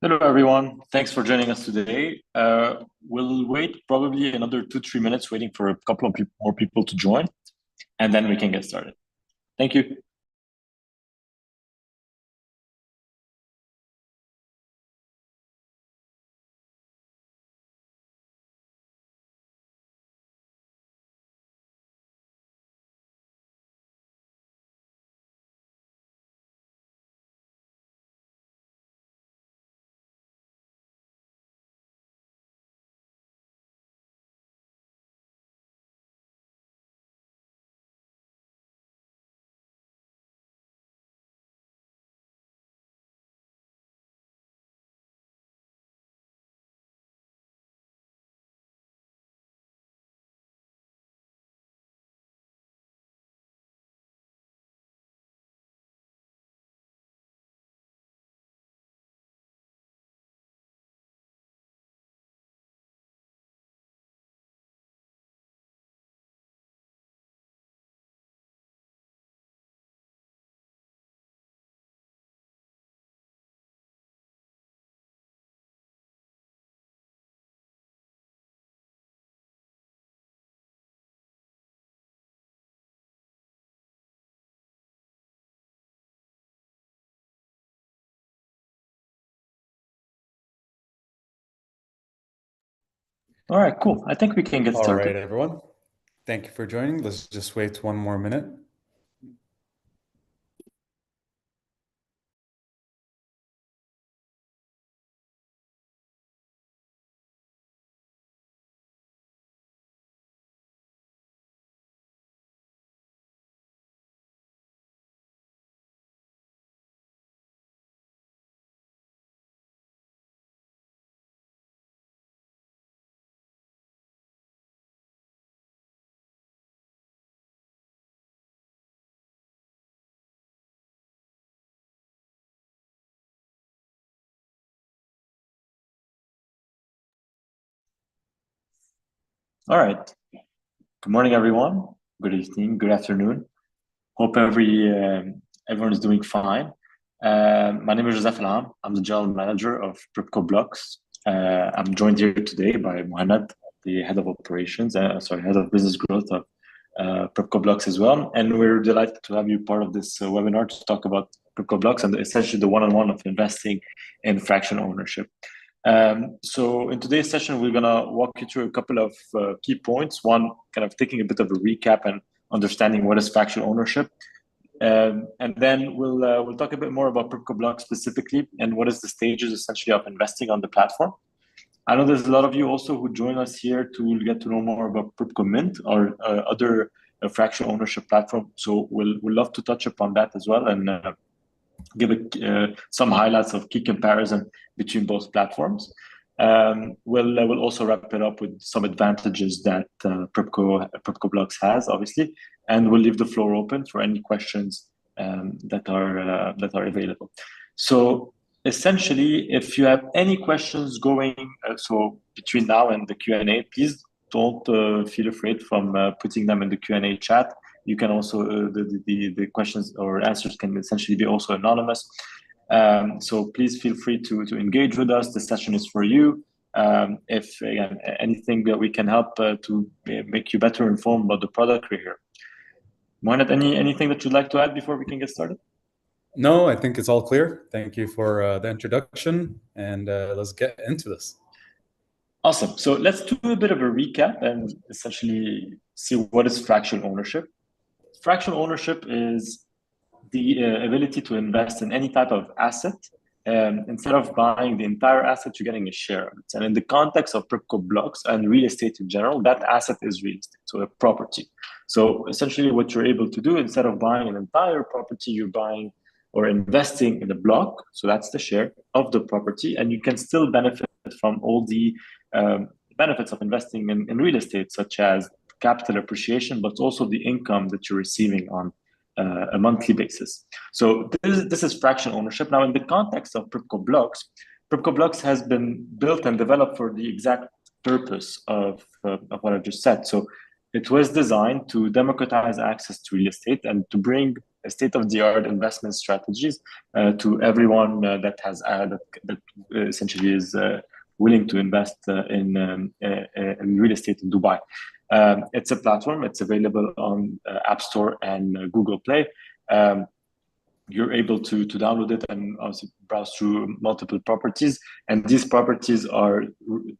Hello, everyone. Thanks for joining us today. We'll wait probably another 2-3 minutes waiting for a couple of more people to join, and then we can get started. Thank you. All right, cool. I think we can get started. All right, everyone. Thank you for joining. Let's just wait 1 more minute. All right. Good morning, everyone. Good evening. Good afternoon. Hope everyone is doing fine. My name is Joseph Alham. I'm the general manager of PRYPCO Blocks. I'm joined here today by Mohamed, the head of operations, head of business growth of PRYPCO Blocks as well. And we're delighted to have you part of this webinar to talk about PRYPCO Blocks and essentially the one-on-one of investing in fractional ownership. So in today's session, we're gonna walk you through a couple of key points. One, kind of taking a bit of a recap and understanding what is fractional ownership. And then we'll talk a bit more about PRYPCO Blocks specifically and what is the stages essentially of investing on the platform. I know there's a lot of you also who join us here to get to know more about PRYPCO Mint or other fractional ownership platform. So we'll love to touch upon that as well and give some highlights of key comparison between both platforms. We'll also wrap it up with some advantages that PRYPCO Blocks has, obviously, and we'll leave the floor open for any questions that are available. So essentially, if you have any questions going, so between now and the Q&A, please don't feel afraid from putting them in the Q&A chat. You can also, the questions or answers can essentially be also anonymous. So please feel free to engage with us. The session is for you. If anything that we can help to make you better informed about the product, we're here. Mohamed, anything that you'd like to add before we can get started? No, I think it's all clear. Thank you for the introduction, and let's get into this. Awesome. So let's do a bit of a recap and essentially see what is fractional ownership. Fractional ownership is the ability to invest in any type of asset. Instead of buying the entire asset, you're getting a share of it. And in the context of PRYPCO Blocks and real estate in general, that asset is real estate, so a property. So essentially what you're able to do, instead of buying an entire property, you're buying or investing in a block. So that's the share of the property. And you can still benefit from all the benefits of investing in real estate, such as capital appreciation, but also the income that you're receiving on a monthly basis. So this is fractional ownership. Now, in the context of PRYPCO Blocks has been built and developed for the exact purpose of what I just said. So it was designed to democratize access to real estate and to bring state-of-the-art investment strategies to everyone that has that essentially is willing to invest in real estate in Dubai. It's a platform. It's available on App Store and Google Play. You're able to download it and also browse through multiple properties. And these properties are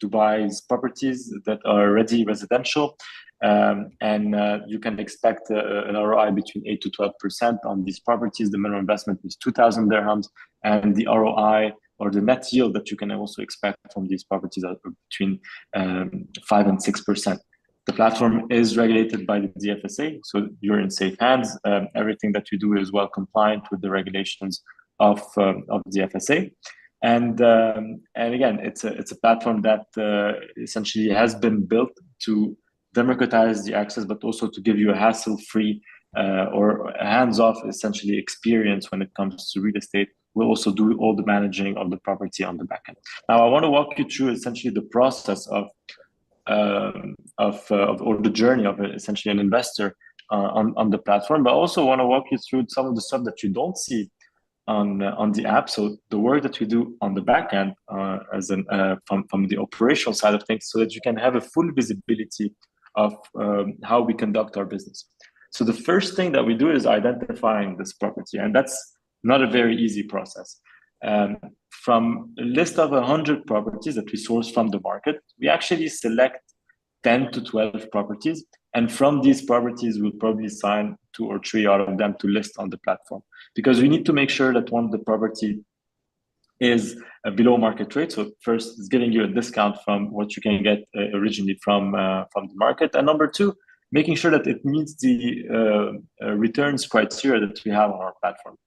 Dubai's properties that are ready residential. You can expect an ROI between 8 to 12% on these properties. The minimum investment is 2,000 dirhams, and the ROI or the net yield that you can also expect from these properties are between 5 and 6%. The platform is regulated by the DFSA, so you're in safe hands. Everything that you do is well compliant with the regulations of DFSA. And again, it's a platform that essentially has been built to democratize the access, but also to give you a hassle-free or a hands-off essentially experience when it comes to real estate. We'll also do all the managing of the property on the back end. Now, I want to walk you through essentially the process or the journey of essentially an investor on the platform, but I also want to walk you through some of the stuff that you don't see on the app. So the work that we do on the back end from the operational side of things, so that you can have a full visibility of how we conduct our business. So the first thing that we do is identifying this property, and that's not a very easy process. From a list of 100 properties that we source from the market, we actually select 10 to 12 properties. And from these properties, we'll probably sign 2 or 3 out of them to list on the platform. Because we need to make sure that one, the property is below market rate. So first, it's giving you a discount from what you can get originally from the market. And number 2, making sure that it meets the returns criteria that we have on our platform.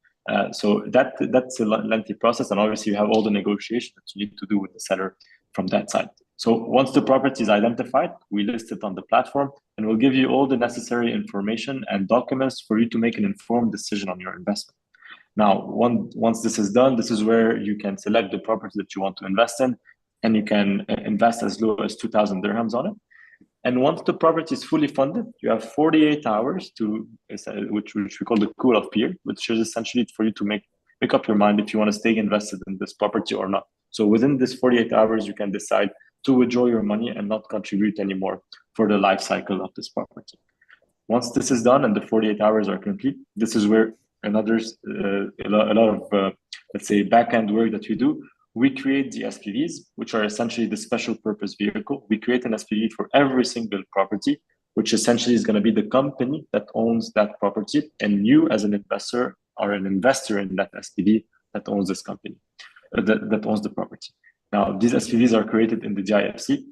So that's a lengthy process, and obviously you have all the negotiations that you need to do with the seller from that side. So once the property is identified, we list it on the platform, and we'll give you all the necessary information and documents for you to make an informed decision on your investment. Now, once this is done, this is where you can select the property that you want to invest in, and you can invest as low as 2,000 dirhams on it. And once the property is fully funded, you have 48 hours which we call the cool-off period, which is essentially for you to make up your mind if you want to stay invested in this property or not. So within this 48 hours, you can decide to withdraw your money and not contribute anymore for the life cycle of this property. Once this is done and the 48 hours are complete, this is where a lot of let's say back-end work that we do. We create the SPVs, which are essentially the special purpose vehicle. We create an SPV for every single property, which essentially is going to be the company that owns that property, and you as an investor are an investor in that SPV that owns this company, that owns the property. Now, these SPVs are created in the DIFC,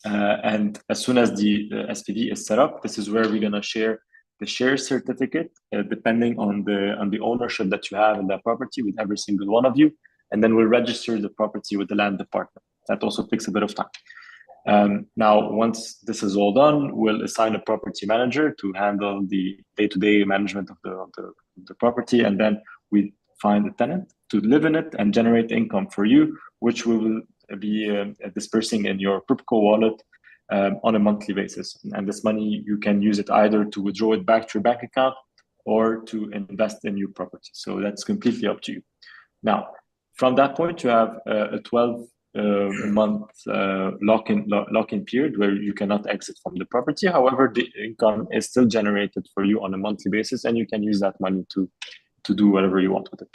and as soon as the SPV is set up, this is where we're going to share the share certificate, depending on the ownership that you have in that property with every single one of you. And then we'll register the property with the land department. That also takes a bit of time. Now, once this is all done, we'll assign a property manager to handle the day-to-day management of the property. And then we find a tenant to live in it and generate income for you, which we will be dispersing in your PRYPCO wallet on a monthly basis. And this money, you can use it either to withdraw it back to your bank account or to invest in new property. So that's completely up to you. Now, from that point, you have a 12-month lock-in period where you cannot exit from the property. However, the income is still generated for you on a monthly basis, and you can use that money to do whatever you want with it.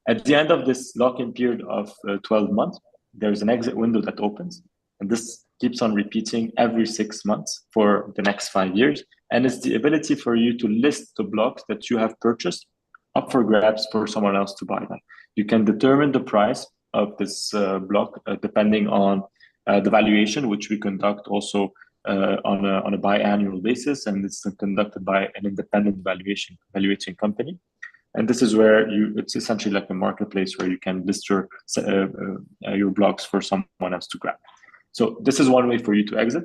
At the end of this lock-in period of 12 months, there's an exit window that opens, and this keeps on repeating every 6 months for the next 5 years. And it's the ability for you to list the blocks that you have purchased up for grabs for someone else to buy them. You can determine the price of this block depending on the valuation, which we conduct also on a biannual basis, and it's conducted by an independent valuating company. And this is where it's essentially like a marketplace where you can list your blocks for someone else to grab. So this is one way for you to exit.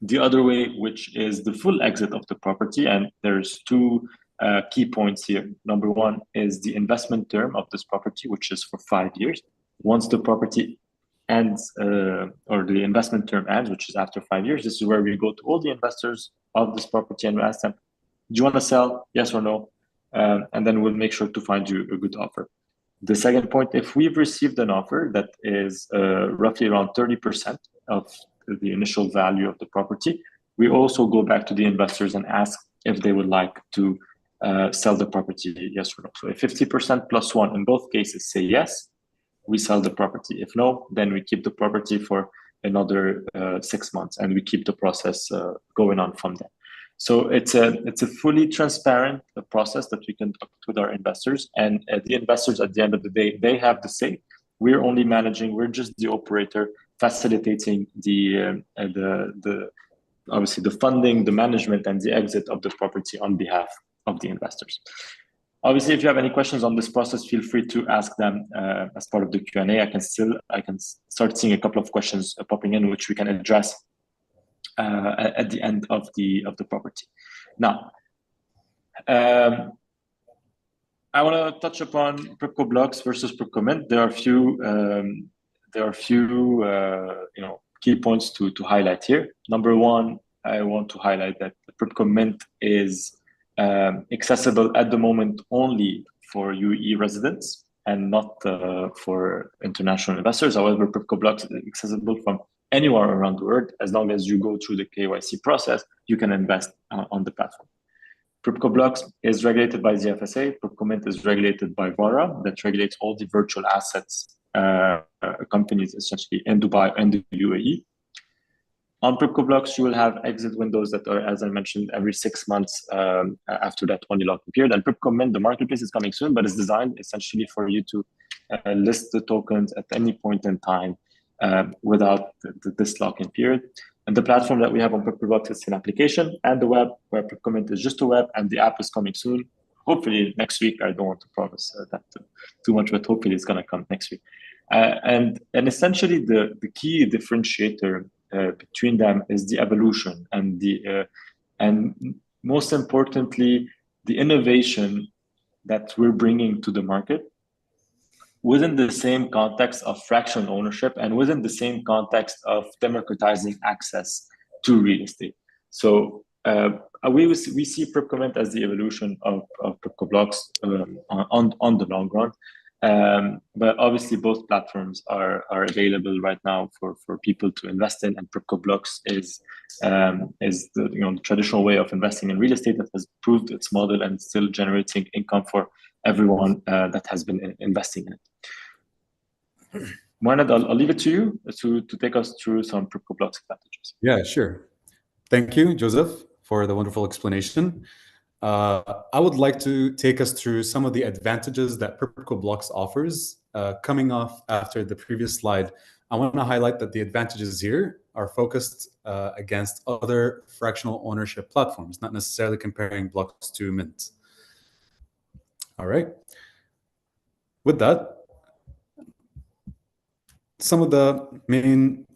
The other way, which is the full exit of the property, and there's 2 key points here. Number 1 is the investment term of this property, which is for 5 years. Once the property ends, or the investment term ends, which is after 5 years, this is where we go to all the investors of this property and we ask them, do you want to sell? Yes or no? and then we'll make sure to find you a good offer. The second point, if we've received an offer that is roughly around 30% of the initial value of the property, we also go back to the investors and ask if they would like to sell the property, yes or no. So if 50% plus one in both cases say yes, we sell the property. If no, then we keep the property for another 6 months, and we keep the process going on from there. So it's a fully transparent process that we conduct with our investors, and the investors at the end of the day, they have the say. We're only managing. We're just the operator, facilitating the obviously the funding, the management, and the exit of the property on behalf of the investors. Obviously, if you have any questions on this process, feel free to ask them as part of the Q&A. I can start seeing a couple of questions popping in, which we can address at the end of the property. Now, I want to touch upon PRYPCO Blocks versus PRYPCO Mint. There are a few key points to highlight here. Number one, I want to highlight that PRYPCO Mint is accessible at the moment only for UAE residents and not for international investors. However, PRYPCO Blocks is accessible from anywhere around the world. As long as you go through the KYC process, you can invest on the platform. PRYPCO Blocks is regulated by the FSA. PRYPCO Mint is regulated by VARA, that regulates all the virtual assets companies essentially in Dubai and the UAE. On PRYPCO Blocks, you will have exit windows that are, as I mentioned, every 6 months after that only lock-in period. And PRYPCO Mint, the marketplace, is coming soon, but it's designed essentially for you to list the tokens at any point in time without this lock-in period. And the platform that we have on PRYPCO Blocks is an application and the web, where PRYPCO Mint is just a web, and the app is coming soon. Hopefully next week. I don't want to promise that too much, but hopefully it's going to come next week. And essentially the key differentiator between them is the evolution and and most importantly, the innovation that we're bringing to the market within the same context of fractional ownership and within the same context of democratizing access to real estate. So we see PRYPCO Mint as the evolution of PRYPCO Blocks on the long run. But obviously both platforms are available right now for people to invest in, and PRYPCO Blocks is the traditional way of investing in real estate that has proved its model and still generating income for everyone that has been investing in it. Mohamed, I'll leave it to you to take us through some PRYPCO Blocks advantages. Yeah, sure. Thank you, Joseph, for the wonderful explanation. I would like to take us through some of the advantages that PRYPCO Blocks offers. Coming off after the previous slide, I want to highlight that the advantages here are focused against other fractional ownership platforms, not necessarily comparing blocks to Mint. All right. With that, some of the main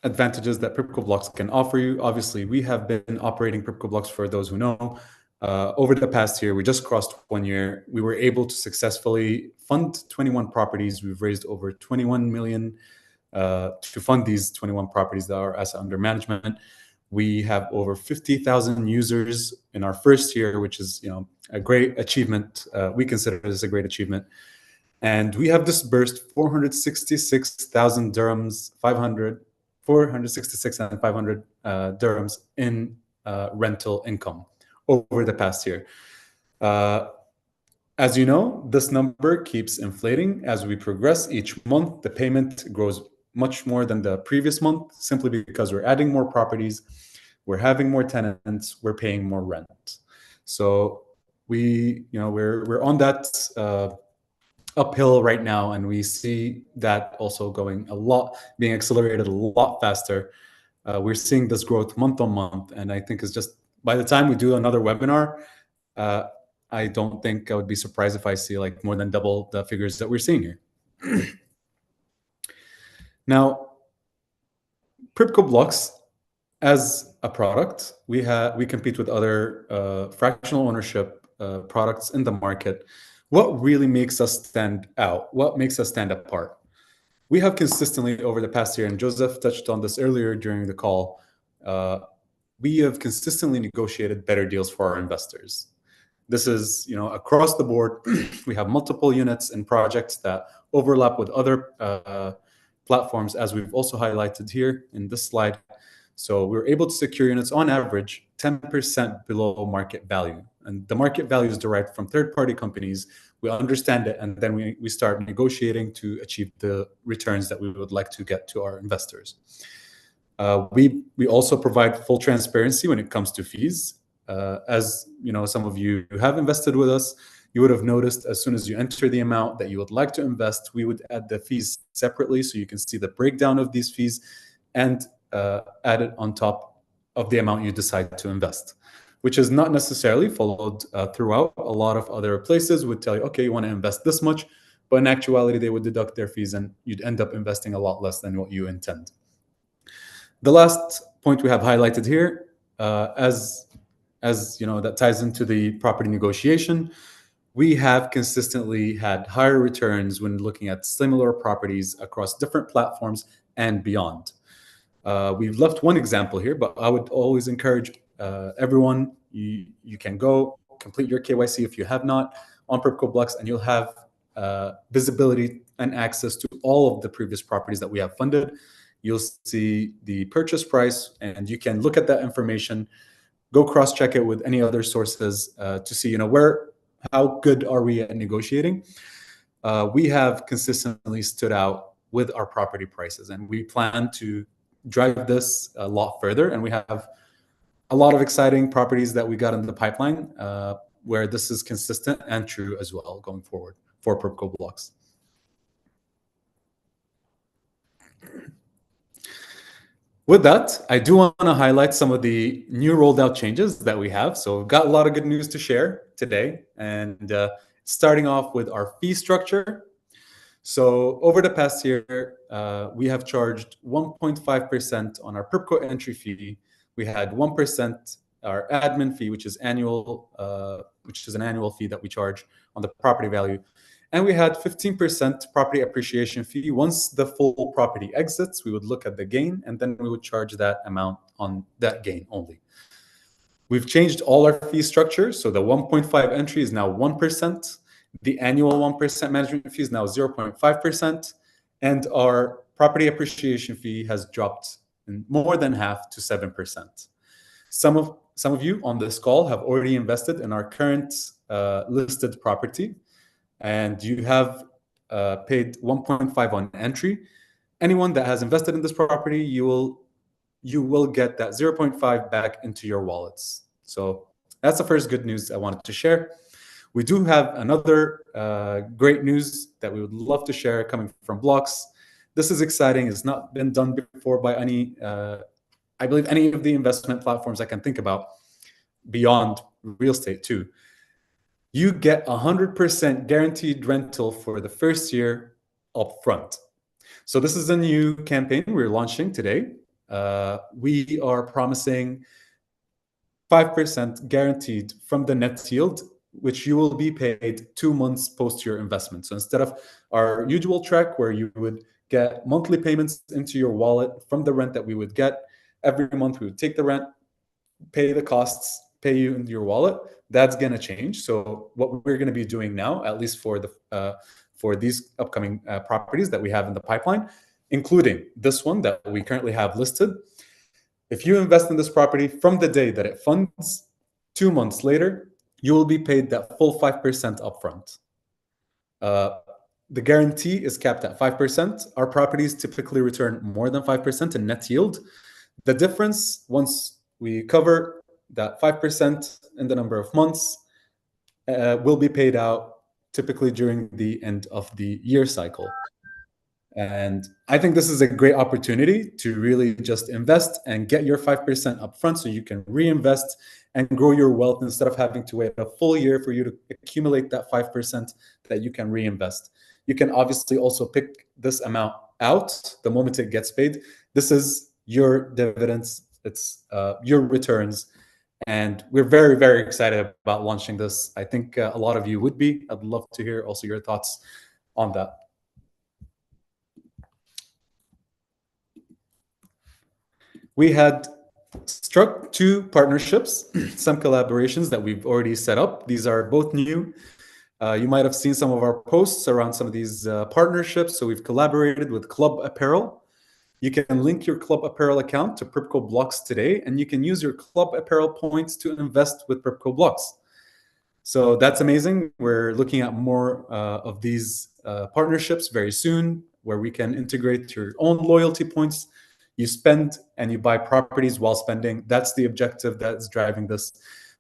advantages that PRYPCO Blocks can offer you. Obviously, we have been operating PRYPCO Blocks, for those who know. Over the past year, we just crossed 1 year. We were able to successfully fund 21 properties. We've raised over 21 million to fund these 21 properties that are asset under management. We have over 50,000 users in our first year, which is a great achievement. We consider this a great achievement. And we have disbursed 466,000 dirhams, 466 and 500 dirhams in rental income over the past year. As you know, this number keeps inflating as we progress. Each month, the payment grows much more than the previous month, simply because we're adding more properties, we're having more tenants, we're paying more rent. So we're on that uphill right now, and we see that also being accelerated a lot faster. We're seeing this growth month on month, and I think it's just, by the time we do another webinar, I don't think I would be surprised if I see like more than double the figures that we're seeing here. Now, PRYPCO Blocks as a product, we compete with other fractional ownership products in the market. What really makes us stand out? What makes us stand apart? We have consistently over the past year, and Joseph touched on this earlier during the call, we have consistently negotiated better deals for our investors. This is, across the board. We have multiple units and projects that overlap with other platforms, as we've also highlighted here in this slide. So we're able to secure units on average 10% below market value. And the market value is derived from third-party companies. We understand it, and then we start negotiating to achieve the returns that we would like to get to our investors. We also provide full transparency when it comes to fees. As some of you who have invested with us, you would have noticed as soon as you enter the amount that you would like to invest, we would add the fees separately, so you can see the breakdown of these fees and add it on top of the amount you decide to invest, which is not necessarily followed throughout. A lot of other places would tell you, okay, you want to invest this much, but in actuality, they would deduct their fees and you'd end up investing a lot less than what you intend. The last point we have highlighted here, as that ties into the property negotiation, we have consistently had higher returns when looking at similar properties across different platforms and beyond. We've left one example here, but I would always encourage everyone, you can go complete your KYC if you have not on PRYPCO Blocks, and you'll have visibility and access to all of the previous properties that we have funded. You'll see the purchase price, and you can look at that information, go cross-check it with any other sources to see, how good are we at negotiating. We have consistently stood out with our property prices, and we plan to drive this a lot further. And we have a lot of exciting properties that we got in the pipeline where this is consistent and true as well going forward for PRYPCO Blocks. With that, I do want to highlight some of the new rolled out changes that we have. So we've got a lot of good news to share today. And starting off with our fee structure. So over the past year, we have charged 1.5% on our PRYPCO entry fee. We had 1% our admin fee, which is an annual fee that we charge on the property value. And we had 15% property appreciation fee. Once the full property exits, we would look at the gain, and then we would charge that amount on that gain only. We've changed all our fee structure. So the 1.5 entry is now 1%. The annual 1% management fee is now 0.5%. And our property appreciation fee has dropped in more than half to 7%. Some of you on this call have already invested in our current listed property, and you have paid 1.5 on entry. Anyone that has invested in this property, you will get that 0.5 back into your wallets. So that's the first good news I wanted to share. We do have another great news that we would love to share coming from Blocks. This is exciting. It's not been done before by any, I believe, any of the investment platforms I can think about beyond real estate too. You get 100% guaranteed rental for the first year upfront. So this is a new campaign we're launching today. We are promising 5% guaranteed from the net yield, which you will be paid 2 months post your investment. So instead of our usual track where you would get monthly payments into your wallet from the rent that we would get, every month we would take the rent, pay the costs, pay you into your wallet. That's going to change. So what we're going to be doing now, at least for these upcoming properties that we have in the pipeline, including this one that we currently have listed, if you invest in this property from the day that it funds, 2 months later, you will be paid that full 5% upfront. The guarantee is capped at 5%. Our properties typically return more than 5% in net yield. The difference, once we cover that 5% in the number of months, will be paid out typically during the end of the year cycle. And I think this is a great opportunity to really just invest and get your 5% upfront so you can reinvest and grow your wealth instead of having to wait a full year for you to accumulate that 5% that you can reinvest. You can obviously also pick this amount out the moment it gets paid. This is your dividends, it's your returns. And we're very, very excited about launching this. I think a lot of you would be. I'd love to hear also your thoughts on that. We had struck 2 partnerships, some collaborations that we've already set up. These are both new. You might have seen some of our posts around some of these partnerships. So we've collaborated with Club Apparel. You can link your Club Apparel account to PRYPCO Blocks today, and you can use your Club Apparel points to invest with PRYPCO Blocks. So that's amazing. We're looking at more of these partnerships very soon, where we can integrate your own loyalty points. You spend and you buy properties while spending. That's the objective that's driving this.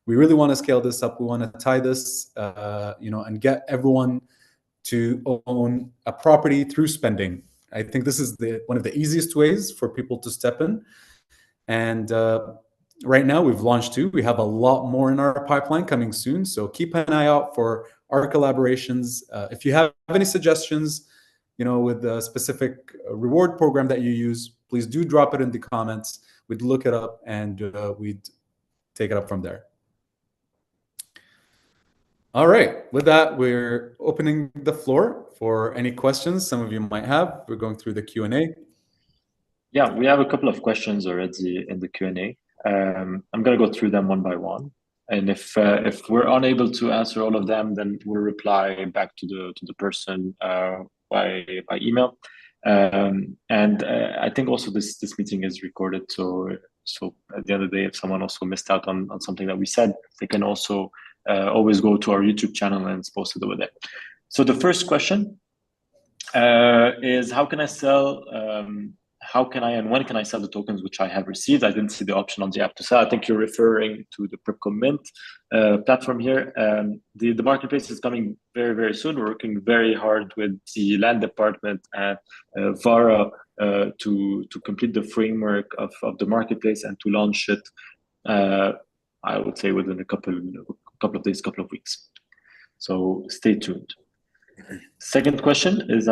We really want to scale this up. We want to tie this, and get everyone to own a property through spending. I think this is one of the easiest ways for people to step in. And right now we've launched 2. We have a lot more in our pipeline coming soon. So keep an eye out for our collaborations. If you have any suggestions, with the specific reward program that you use, please do drop it in the comments. We'd look it up and we'd take it up from there. All right. With that, we're opening the floor for any questions some of you might have. We're going through the Q&A. Yeah, we have a couple of questions already in the Q&A. I'm going to go through them one by one. And if we're unable to answer all of them, then we'll reply back to the person by email. And I think also this meeting is recorded. So at the end of the day, if someone also missed out on something that we said, they can also always go to our YouTube channel and it's posted over there. So the first question is how can I sell? How can I and when can I sell the tokens which I have received? I didn't see the option on the app to sell. I think you're referring to the PRYPCO Mint platform here. The marketplace is coming very, very soon. We're working very hard with the land department and VARA to complete the framework of the marketplace and to launch it, I would say within a couple of days, couple of weeks. So stay tuned. Second question is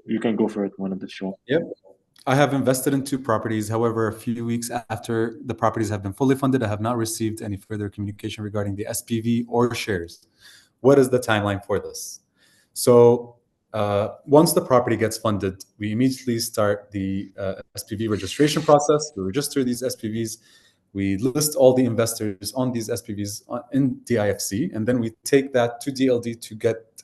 you can go for it, one of the show. Yep. I have invested in 2 properties. However, a few weeks after the properties have been fully funded, I have not received any further communication regarding the SPV or shares. What is the timeline for this? So once the property gets funded, we immediately start the SPV registration process. We register these SPVs. We list all the investors on these SPVs in DIFC, and then we take that to DLD to get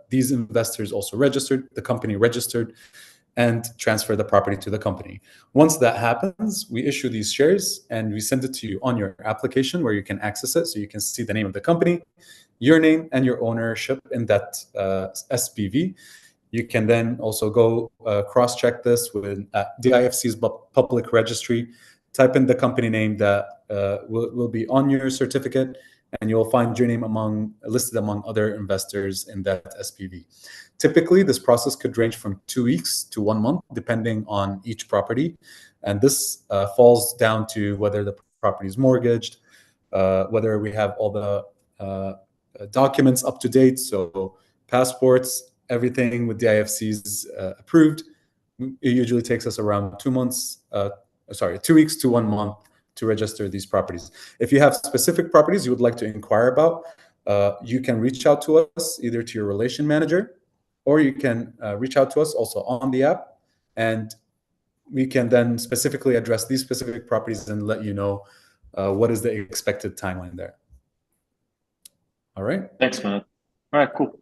these investors also registered, the company registered, and transfer the property to the company. Once that happens, we issue these shares and we send it to you on your application where you can access it. So you can see the name of the company, your name, and your ownership in that SPV. You can then also go cross-check this with DIFC's public registry, type in the company name that will be on your certificate, and you'll find your name listed among other investors in that SPV. Typically, this process could range from 2 weeks to 1 month, depending on each property. And this falls down to whether the property is mortgaged, whether we have all the documents up to date. So passports, everything with the IFCs approved. It usually takes us around 2 weeks to 1 month to register these properties. If you have specific properties you would like to inquire about, you can reach out to us either to your relation manager, or you can reach out to us also on the app, and we can then specifically address these specific properties and let you know what is the expected timeline there. All right. Thanks, man. All right, cool.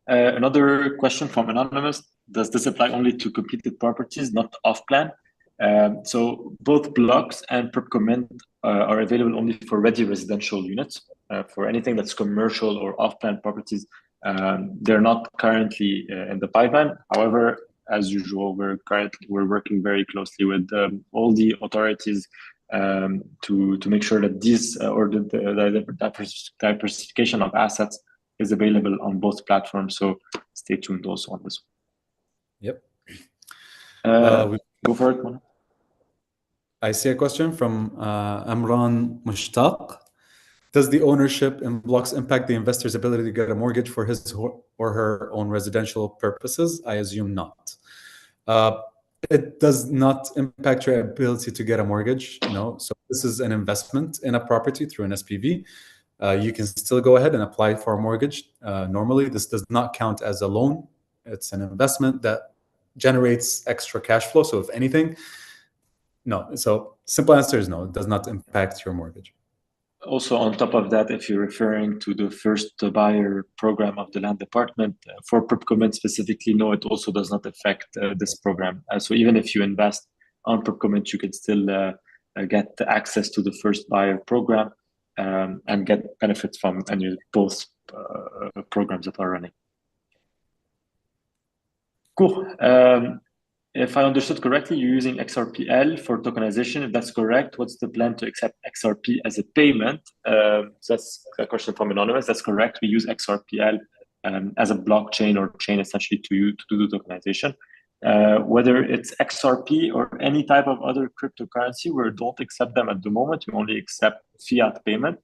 Another question from Anonymous. Does this apply only to completed properties, not off-plan? So both blocks and PRYPCO Mint are available only for ready residential units. For anything that's commercial or off-plan properties, they're not currently in the pipeline. However, as usual, we're working very closely with all the authorities to make sure that these or the diversification of assets is available on both platforms. So stay tuned also on this one. Yep. Go for it, man. I see a question from Amran Mushtaq. Does the ownership in blocks impact the investor's ability to get a mortgage for his or her own residential purposes? I assume not. It does not impact your ability to get a mortgage. No. So this is an investment in a property through an SPV. You can still go ahead and apply for a mortgage. Normally, this does not count as a loan. It's an investment that generates extra cash flow. So if anything, No. So simple answer is no. It does not impact your mortgage. Also, on top of that, if you're referring to the first buyer program of the land department, for PRYPCO specifically, no, it also does not affect this program. So even if you invest on PRYPCO, you can still get access to the first buyer program and get benefits from both programs that are running. Cool. If I understood correctly, you're using XRPL for tokenization. If that's correct, what's the plan to accept XRP as a payment? So that's a question from Anonymous. That's correct. We use XRPL as a blockchain or chain essentially to do the tokenization. Whether it's XRP or any type of other cryptocurrency, we don't accept them at the moment. We only accept fiat payment.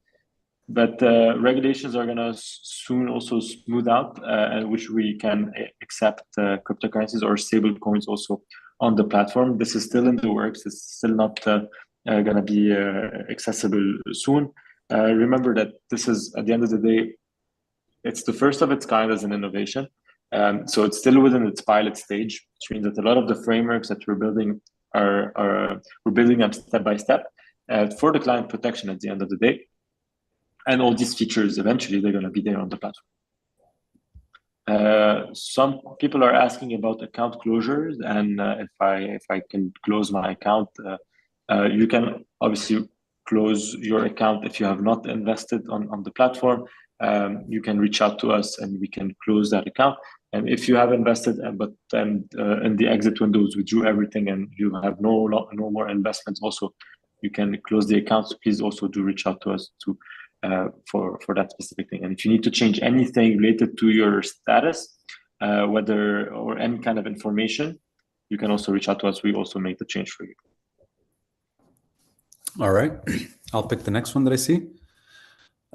But regulations are going to soon also smooth out, which we can accept cryptocurrencies or stable coins also on the platform. This is still in the works. It's still not going to be accessible soon. Remember that this is, at the end of the day, it's the first of its kind as an innovation. So it's still within its pilot stage, which means that a lot of the frameworks that we're building we're building them step by step for the client protection at the end of the day. And all these features, eventually, they're going to be there on the platform. Some people are asking about account closures, and if I can close my account, you can obviously close your account if you have not invested on the platform. You can reach out to us, and we can close that account. And if you have invested, but then in the exit windows, withdrew everything, and you have no more investments, also you can close the account. So please also do reach out to us for that specific thing. And if you need to change anything related to your status, whether or any kind of information, you can also reach out to us. We also make the change for you. All right. I'll pick the next one that I see.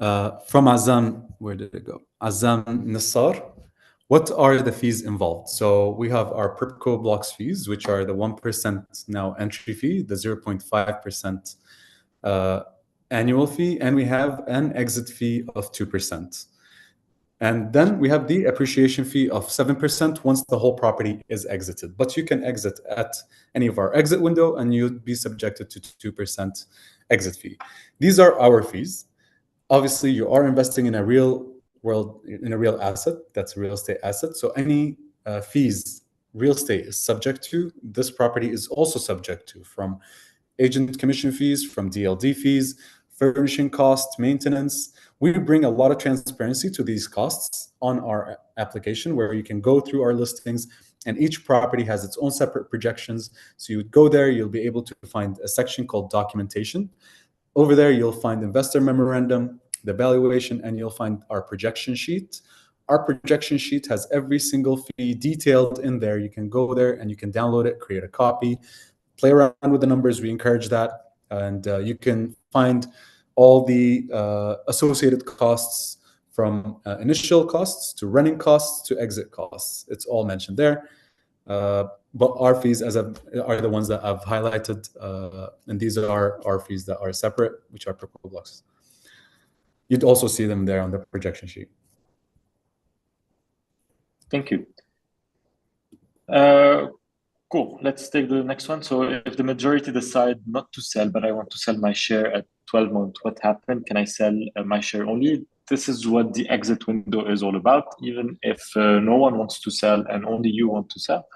From Azam, where did it go? Azam Nassar. What are the fees involved? So we have our PRYPCO Blocks fees, which are the 1% now entry fee, the 0.5% annual fee, and we have an exit fee of 2%. And then we have the appreciation fee of 7% once the whole property is exited. But you can exit at any of our exit window, and you'd be subjected to 2% exit fee. These are our fees. Obviously, you are investing in a real asset. That's a real estate asset. So any fees real estate is subject to, this property is also subject to, from agent commission fees, from DLD fees, furnishing costs, maintenance. We bring a lot of transparency to these costs on our application, where you can go through our listings, and each property has its own separate projections. So you would go there, you'll be able to find a section called documentation. Over there, you'll find investor memorandum, the valuation, and you'll find our projection sheet. Our projection sheet has every single fee detailed in there. You can go there and you can download it, create a copy, play around with the numbers. We encourage that. And you can find all the associated costs, from initial costs to running costs to exit costs. It's all mentioned there. But our fees are the ones that I've highlighted. And these are our fees that are separate, which are PRYPCO Blocks. You'd also see them there on the projection sheet. Thank you. Cool. Let's take the next one. So if the majority decide not to sell, but I want to sell my share at 12 months, what happened? Can I sell my share only? This is what the exit window is all about. Even if no one wants to sell and only you want to sell,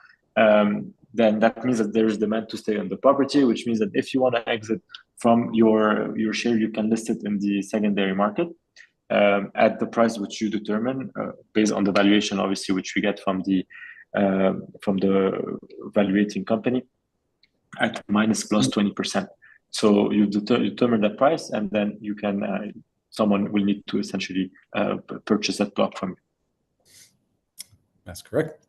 then that means that there is demand to stay on the property, which means that if you want to exit from your share, you can list it in the secondary market at the price which you determine based on the valuation, obviously, which we get from the valuating company at minus plus 20%. So you determine that price, and then you can someone will need to essentially purchase that block from you. That's correct.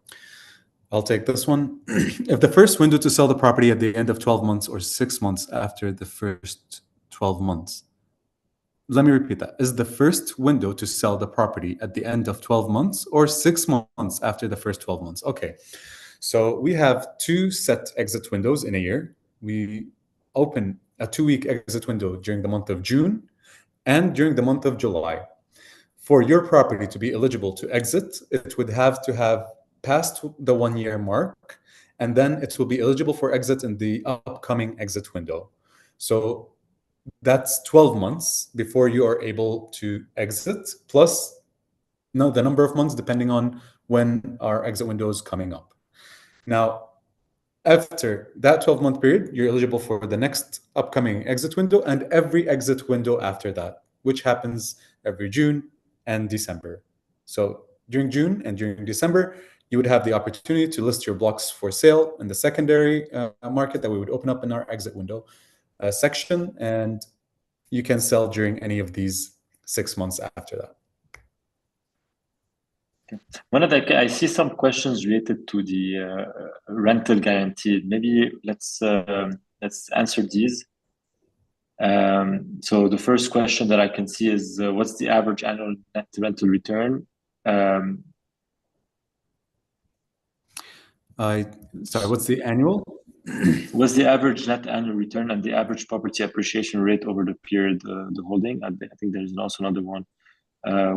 I'll take this one. If the first window to sell the property at the end of 12 months or 6 months after the first 12 months. Let me repeat that. Is the first window to sell the property at the end of 12 months or 6 months after the first 12 months? Okay. So we have 2 set exit windows in a year. We open a 2-week exit window during the month of June and during the month of July. For your property to be eligible to exit, it would have to have passed the 1-year mark and then it will be eligible for exit in the upcoming exit window. So that's 12 months before you are able to exit, plus the number of months depending on when our exit window is coming up. Now, after that 12-month period, you're eligible for the next upcoming exit window and every exit window after that, which happens every June and December. So during June and during December, you would have the opportunity to list your blocks for sale in the secondary market that we would open up in our exit window section, and you can sell during any of these 6 months after that. I see some questions related to the rental guarantee. Maybe let's answer these. So the first question that I can see is what's the average annual net rental return? Sorry, what's the annual? What's the average net annual return and the average property appreciation rate over the period the holding? I think there's also another one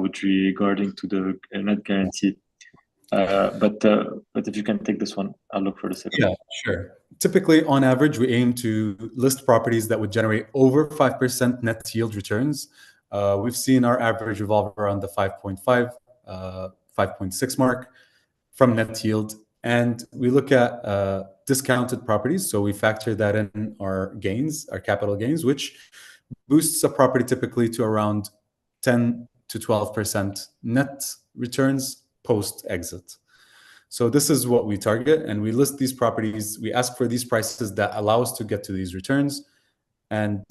with regarding to the net guarantee. But if you can take this one, I'll look for the second. Yeah, sure. Typically, on average, we aim to list properties that would generate over 5% net yield returns. We've seen our average revolve around the 5.5, 5.6 mark from net yield. And we look at discounted properties. So we factor that in our gains, our capital gains, which boosts a property typically to around 10 to 12% net returns post-exit. So this is what we target, and we list these properties. We ask for these prices that allow us to get to these returns, and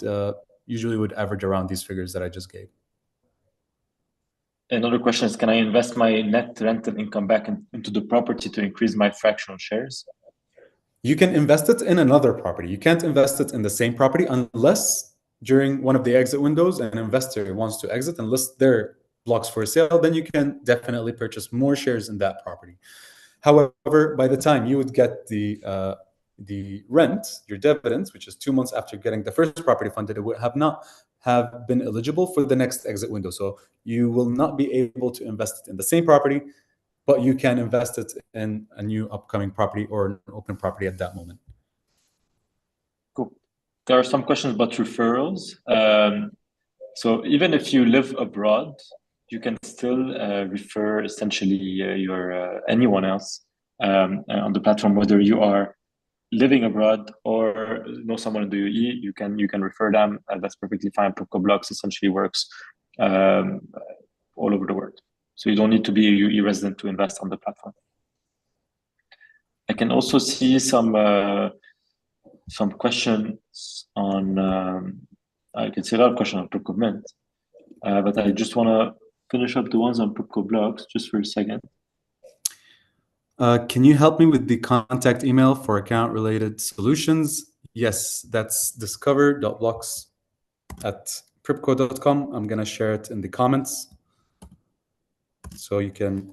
usually would average around these figures that I just gave. Another question is, can I invest my net rental income back into the property to increase my fractional shares? You can invest it in another property. You can't invest it in the same property unless during one of the exit windows an investor wants to exit and list their blocks for sale. Then you can definitely purchase more shares in that property. However, by the time you would get the rent, your dividends, which is 2 months after getting the first property funded, it would not have been eligible for the next exit window. So you will not be able to invest it in the same property, but you can invest it in a new upcoming property or an open property at that moment. Cool. There are some questions about referrals. So even if you live abroad, you can still refer essentially your anyone else on the platform, whether you are living abroad or know someone in the UAE, you can refer them. That's perfectly fine. PRYPCO Blocks essentially works all over the world, so you don't need to be a UAE resident to invest on the platform. I can also see some questions on. I can see a lot of questions on PRYPCO Mint, but I just want to finish up the ones on PRYPCO Blocks just for a second. Can you help me with the contact email for account-related solutions? Yes, that's discover.blocks@prypco.com. I'm going to share it in the comments. So you can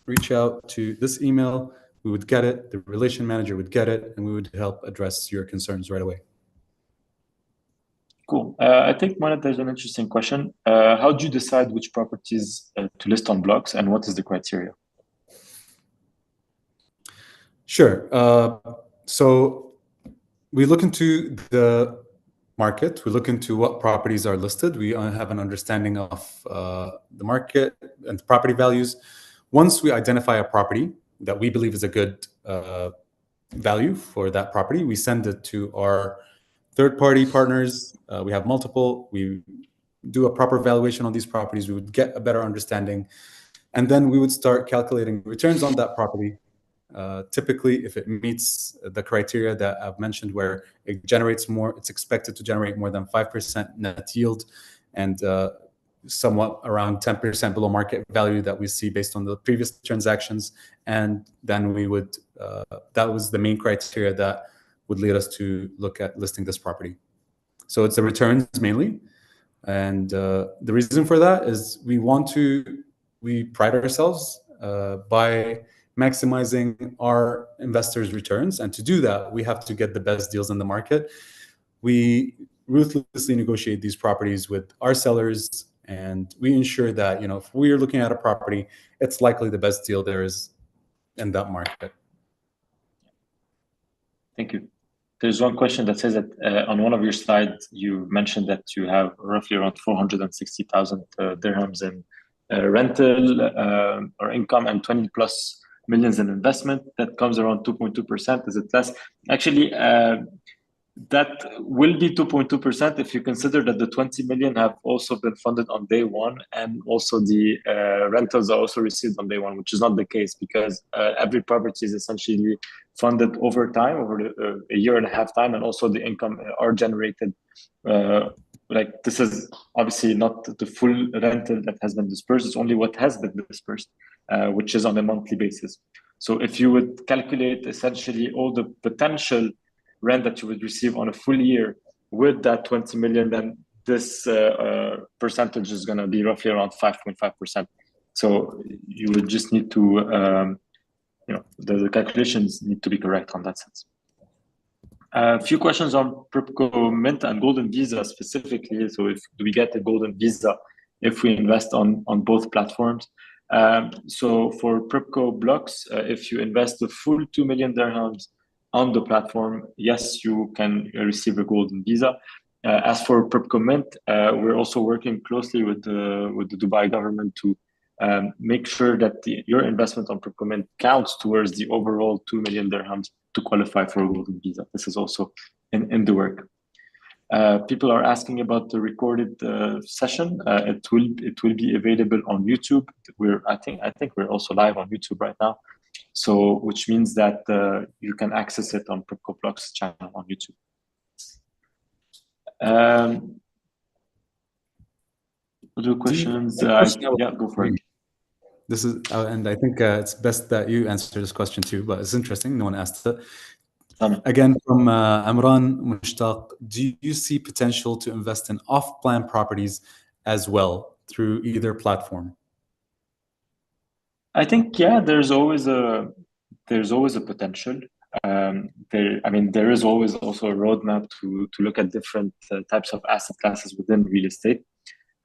reach out to this email. We would get it. The relation manager would get it, and we would help address your concerns right away. Cool. I think, Mohamed, there's an interesting question. How do you decide which properties to list on Blocks, and what is the criteria? Sure. So we look into the market. We look into what properties are listed. We have an understanding of the market and the property values. Once we identify a property that we believe is a good value for that property, we send it to our third-party partners. We have multiple. We do a proper valuation on these properties. We would get a better understanding, and then we would start calculating returns on that property. Typically, if it meets the criteria that I've mentioned, where it generates more, it's expected to generate more than 5% net yield, and somewhat around 10% below market value that we see based on the previous transactions. And then we would, that was the main criteria that would lead us to look at listing this property. So it's the returns mainly. And the reason for that is we pride ourselves by maximizing our investors' returns. And to do that, we have to get the best deals in the market. We ruthlessly negotiate these properties with our sellers, and we ensure that, if we are looking at a property, it's likely the best deal there is in that market. Thank you. There's one question that says that on one of your slides, you mentioned that you have roughly around 460,000 dirhams in rental or income and 20 plus millions in investment. That comes around 2.2%. Is it less? Actually, that will be 2.2% if you consider that the 20 million have also been funded on day one, and also the rentals are also received on day one, which is not the case because every property is essentially funded over time, over a year and a half time, and also the income are generated. Like this is obviously not the full rental that has been dispersed; it's only what has been dispersed, which is on a monthly basis. So if you would calculate essentially all the potential rent that you would receive on a full year with that 20 million, then this percentage is going to be roughly around 5.5%. So you would just need to, the calculations need to be correct on that sense. A few questions on PRYPCO Mint and Golden Visa specifically. So if do we get a Golden Visa if we invest on both platforms? So for PRYPCO Blocks, if you invest the full 2 million dirhams on the platform, yes, you can receive a Golden Visa. As for PRYPCO Mint, we're also working closely with the Dubai government to make sure that your investment on PRYPCO Mint counts towards the overall 2 million dirhams to qualify for a Golden Visa. This is also in the work. People are asking about the recorded session. It will be available on YouTube. I think we're also live on YouTube right now. So, which means that you can access it on PRYPCO Blocks channel on YouTube. Other questions? Yeah, go for it. This is, and I think it's best that you answer this question too, but it's interesting. No one asked it. Again, from Amran Mushtaq, do you see potential to invest in off-plan properties as well through either platform? I think, yeah, there's always a potential. There is always also a roadmap to look at different types of asset classes within real estate.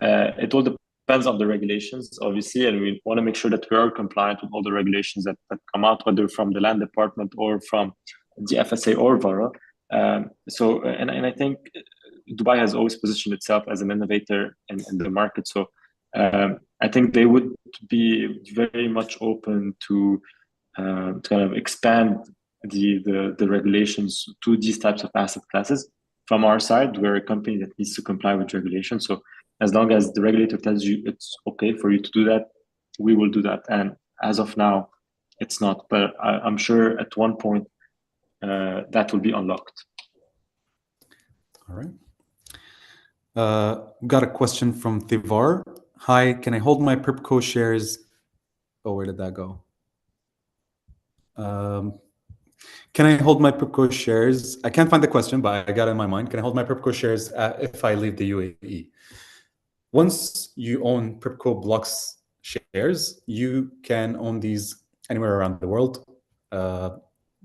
It all depends on the regulations, obviously, and we want to make sure that we are compliant with all the regulations that come out, whether from the land department or from the FSA or VARA. And I think Dubai has always positioned itself as an innovator in the market. So I think they would be very much open to kind of expand the regulations to these types of asset classes. From our side, we're a company that needs to comply with regulations. So as long as the regulator tells you it's okay for you to do that, we will do that. And as of now, it's not. But I'm sure at one point that will be unlocked. All right. Got a question from Thivar. Hi, can I hold my PRYPCO shares? Oh, where did that go? Can I hold my PRYPCO shares? I can't find the question, but I got it in my mind. Can I hold my PRYPCO shares if I leave the UAE? Once you own PRYPCO Blocks shares, you can own these anywhere around the world.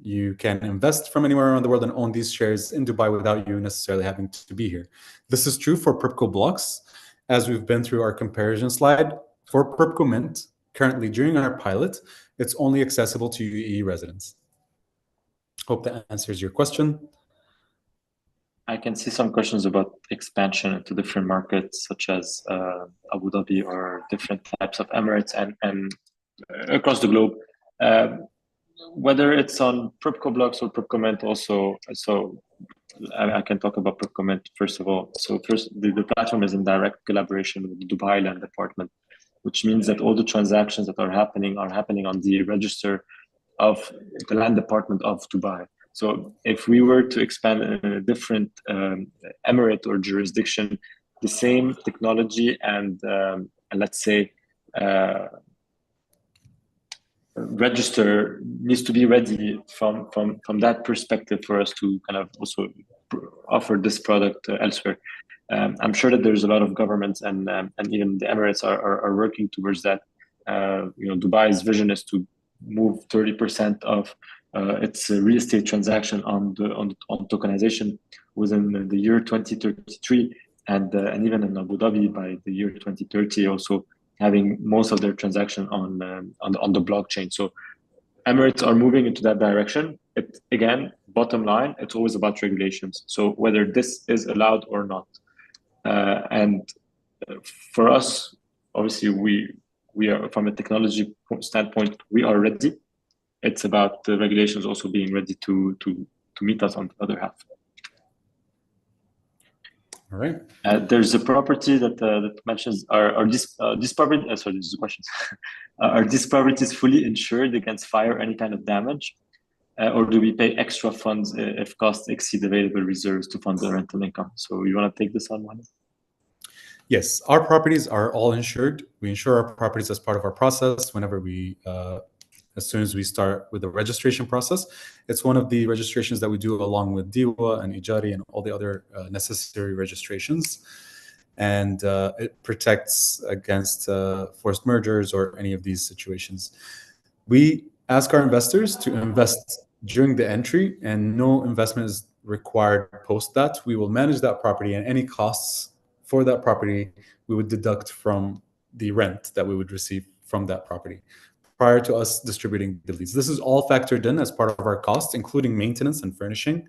You can invest from anywhere around the world and own these shares in Dubai without you necessarily having to be here. This is true for PRYPCO Blocks, as we've been through our comparison slide. For PRYPCO Mint, currently during our pilot, it's only accessible to UAE residents. Hope that answers your question. I can see some questions about expansion into different markets, such as Abu Dhabi or different types of Emirates and across the globe. Whether it's on PRYPCO Blocks or PRYPCO Mint also. So I can talk about PRYPCO Mint first of all. So first, the platform is in direct collaboration with the Dubai Land Department, which means that all the transactions that are happening on the register of the Land Department of Dubai. So if we were to expand in a different emirate or jurisdiction, the same technology and let's say register needs to be ready from that perspective for us to kind of also offer this product elsewhere. I'm sure that there's a lot of governments and even the Emirates are working towards that. Dubai's vision is to move 30% of its real estate transaction on tokenization within the year 2033, and even in Abu Dhabi by the year 2030, also having most of their transaction on the blockchain. So Emirates are moving into that direction. It again bottom line, it's always about regulations. So whether this is allowed or not. And for us, obviously, we are, from a technology standpoint, we are ready. It's about the regulations also being ready to meet us on the other half. All right. There's a property that mentions are these property. Sorry, this is the questions. Are these properties fully insured against fire or any kind of damage, or do we pay extra funds if costs exceed available reserves to fund the rental income? So you want to take this on, Mohammed? Yes, our properties are all insured. We insure our properties as part of our process whenever we, as soon as we start with the registration process. It's one of the registrations that we do along with DIWA and IJARI and all the other necessary registrations. And it protects against forced mergers or any of these situations. We ask our investors to invest during the entry, and no investment is required post that. We will manage that property, and any costs for that property we would deduct from the rent that we would receive from that property prior to us distributing the leads. This is all factored in as part of our cost, including maintenance and furnishing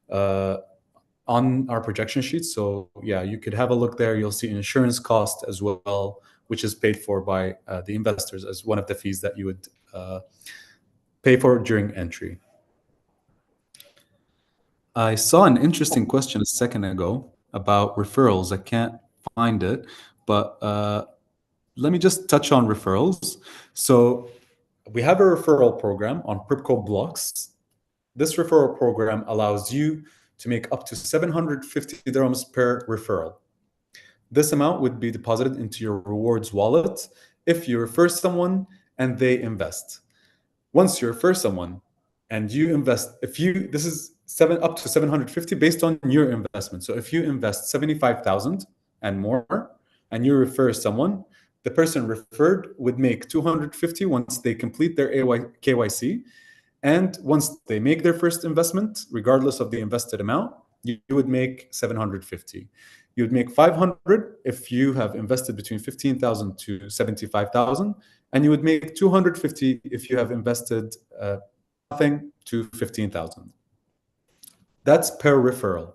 on our projection sheet. So yeah, you could have a look there. You'll see insurance cost as well, which is paid for by the investors as one of the fees that you would pay for during entry. I saw an interesting question a second ago about referrals. I can't find it, but let me just touch on referrals. So we have a referral program on PRYPCO Blocks. This referral program allows you to make up to 750 dirhams per referral. This amount would be deposited into your rewards wallet if you refer someone and they invest. Once you refer someone and you invest, this is up to 750 based on your investment. So if you invest 75,000 and more, and you refer someone, the person referred would make 250 once they complete their KYC. And once they make their first investment, regardless of the invested amount, you would make 750. You would make 500 if you have invested between 15,000 to 75,000, and you would make 250 if you have invested nothing to 15,000. That's per referral.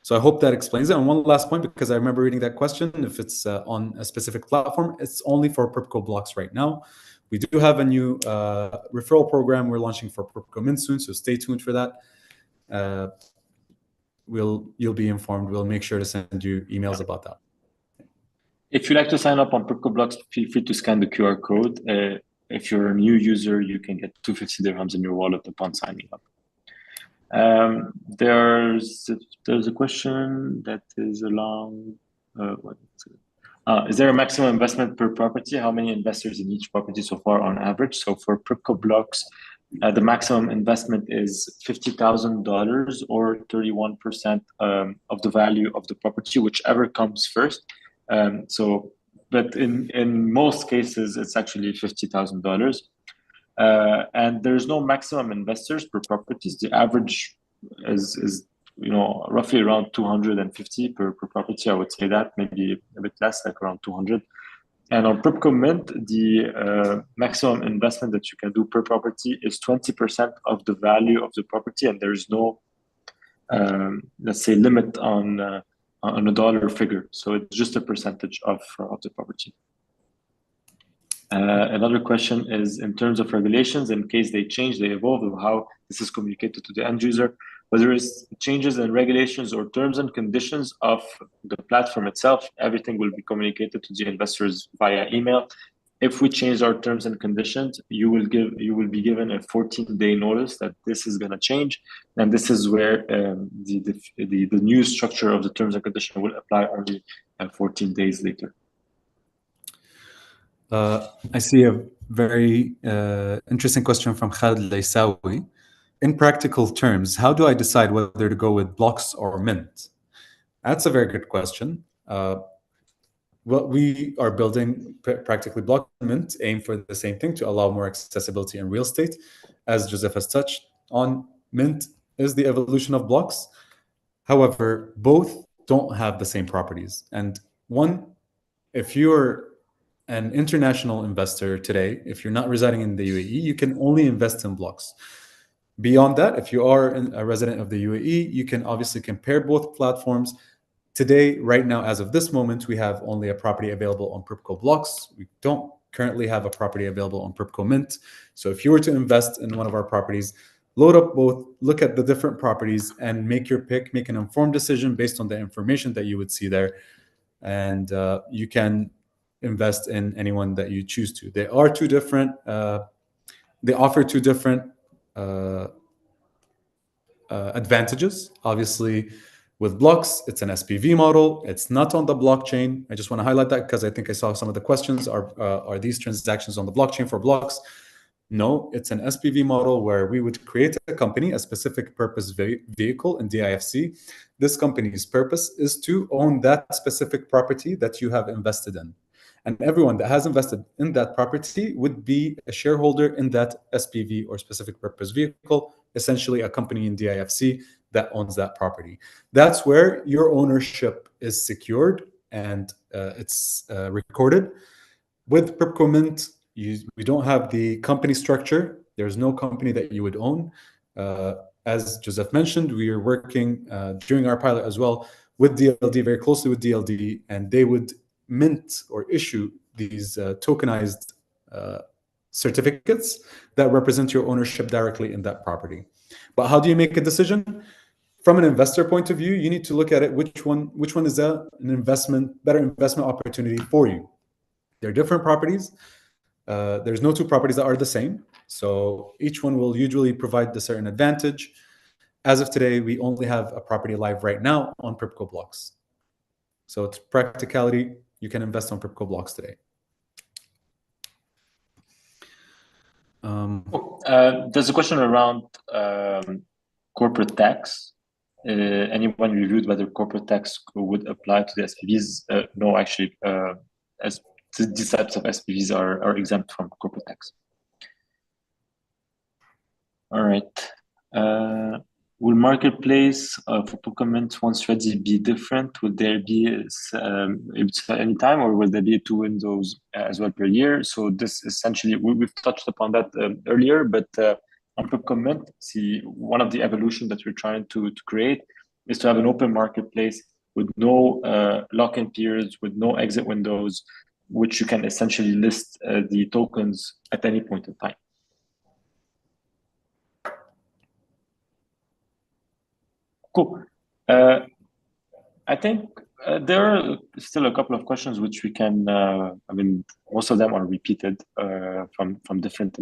So I hope that explains it. And one last point, because I remember reading that question, if it's on a specific platform, it's only for PRYPCO Blocks right now. We do have a new referral program we're launching for PRYPCO Mint soon, so stay tuned for that. You'll be informed. We'll make sure to send you emails about that. If you'd like to sign up on PRYPCO Blocks, feel free to scan the QR code. If you're a new user, you can get 250 dirhams in your wallet upon signing up. There's a question that is along. Is there a maximum investment per property? How many investors in each property so far on average? So for PRYPCO Blocks, the maximum investment is $50,000 or 31% of the value of the property, whichever comes first. But in most cases, it's actually $50,000. And there's no maximum investors per properties. The average is roughly around 250 per property. I would say that maybe a bit less, like around 200. And on PRYPCO Mint, the maximum investment that you can do per property is 20% of the value of the property, and there's no, let's say, limit on a dollar figure. So it's just a percentage of the property. Another question is, in terms of regulations, in case they change, they evolve, or how this is communicated to the end user, whether it's changes in regulations or terms and conditions of the platform itself, everything will be communicated to the investors via email. If we change our terms and conditions, you will be given a 14-day notice that this is going to change, and this is where the new structure of the terms and conditions will apply only 14 days later. I see a very interesting question from Khaled Laysawi. In practical terms, how do I decide whether to go with Blocks or Mint? That's a very good question. What we are building, practically Block and Mint, aim for the same thing, to allow more accessibility in real estate. As Joseph has touched on, Mint is the evolution of Blocks. However, both don't have the same properties. And one, if you're an international investor today, if you're not residing in the UAE, you can only invest in Blocks. Beyond that, if you are a resident of the UAE, you can obviously compare both platforms. Today, right now, as of this moment, we have only a property available on PRYPCO Blocks. We don't currently have a property available on PRYPCO Mint. So if you were to invest in one of our properties, load up both, look at the different properties, and make your pick, make an informed decision based on the information that you would see there. And you can invest in anyone that you choose to. They are two different, they offer two different advantages. Obviously, with blocks, it's an SPV model. It's not on the blockchain. I just want to highlight that because I think I saw some of the questions. Are these transactions on the blockchain for blocks? No, it's an SPV model where we would create a company, a specific purpose vehicle in DIFC. This company's purpose is to own that specific property that you have invested in. And everyone that has invested in that property would be a shareholder in that SPV or specific purpose vehicle, essentially a company in DIFC that owns that property. That's where your ownership is secured and it's recorded. With PRYPCO Mint, we don't have the company structure. There's no company that you would own. As Joseph mentioned, we are working during our pilot as well with DLD, very closely with DLD, and they would mint or issue these tokenized certificates that represent your ownership directly in that property. But how do you make a decision? From an investor point of view, you need to look at it, which one is an better investment opportunity for you. They're different properties. There's no two properties that are the same. So each one will usually provide a certain advantage. As of today, we only have a property live right now on PRYPCO Blocks. So it's practicality. You can invest on PRYPCO Blocks today. There's a question around corporate tax. Anyone reviewed whether corporate tax would apply to the SPVs? No, actually, as these types of SPVs are exempt from corporate tax. All right. Will marketplace for PRYPCO Mint once ready be different? Will there be any time, or will there be 2 windows as well per year? So this essentially, we've touched upon that earlier, but on PRYPCO Mint, see, one of the evolution that we're trying to create is to have an open marketplace with no lock-in periods, with no exit windows, which you can essentially list the tokens at any point in time. Cool. I think there are still a couple of questions which we can. I mean, most of them are repeated from different,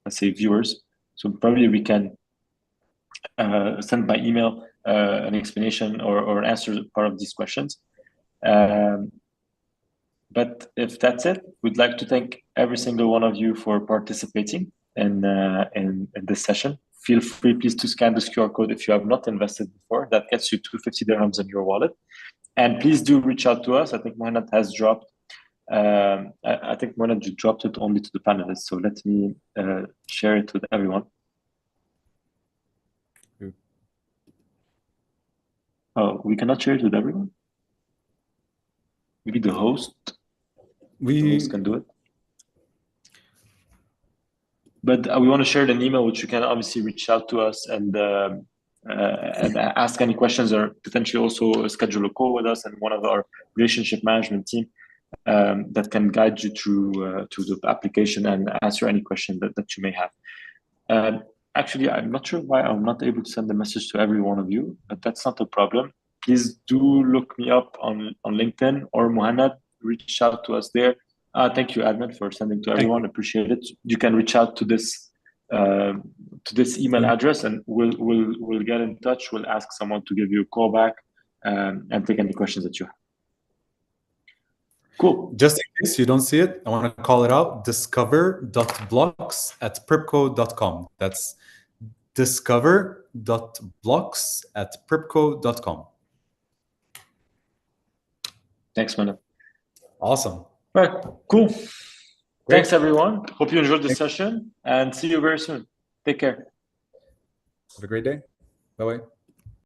let's say, viewers. So probably we can send by email an explanation or answer part of these questions. But if that's it, we'd like to thank every single one of you for participating in this session. Feel free, please, to scan this QR code if you have not invested before. That gets you 250 dirhams in your wallet. And please do reach out to us. I think Mohamed has dropped. I think Mohamed dropped it only to the panelists. So let me share it with everyone. Oh, we cannot share it with everyone? Maybe the host. The host can do it. But we want to share an email, which you can obviously reach out to us and ask any questions, or potentially also schedule a call with us and one of our relationship management team that can guide you through the application and answer any question that you may have. Actually, I'm not sure why I'm not able to send a message to every one of you, but that's not a problem. Please do look me up on LinkedIn, or Mohamed, reach out to us there. Thank you, Admin, for sending to everyone. Appreciate it. You can reach out to this email address, and we'll get in touch. We'll ask someone to give you a call back and take any questions that you have. Cool. Just in case you don't see it, I want to call it out: discover.blocks@prypco.com. That's discover.blocks@prypco.com. Thanks, Manab. Awesome. All right, cool. Great. Thanks, everyone. Hope you enjoyed the session, and see you very soon. Take care. Have a great day. Bye-bye.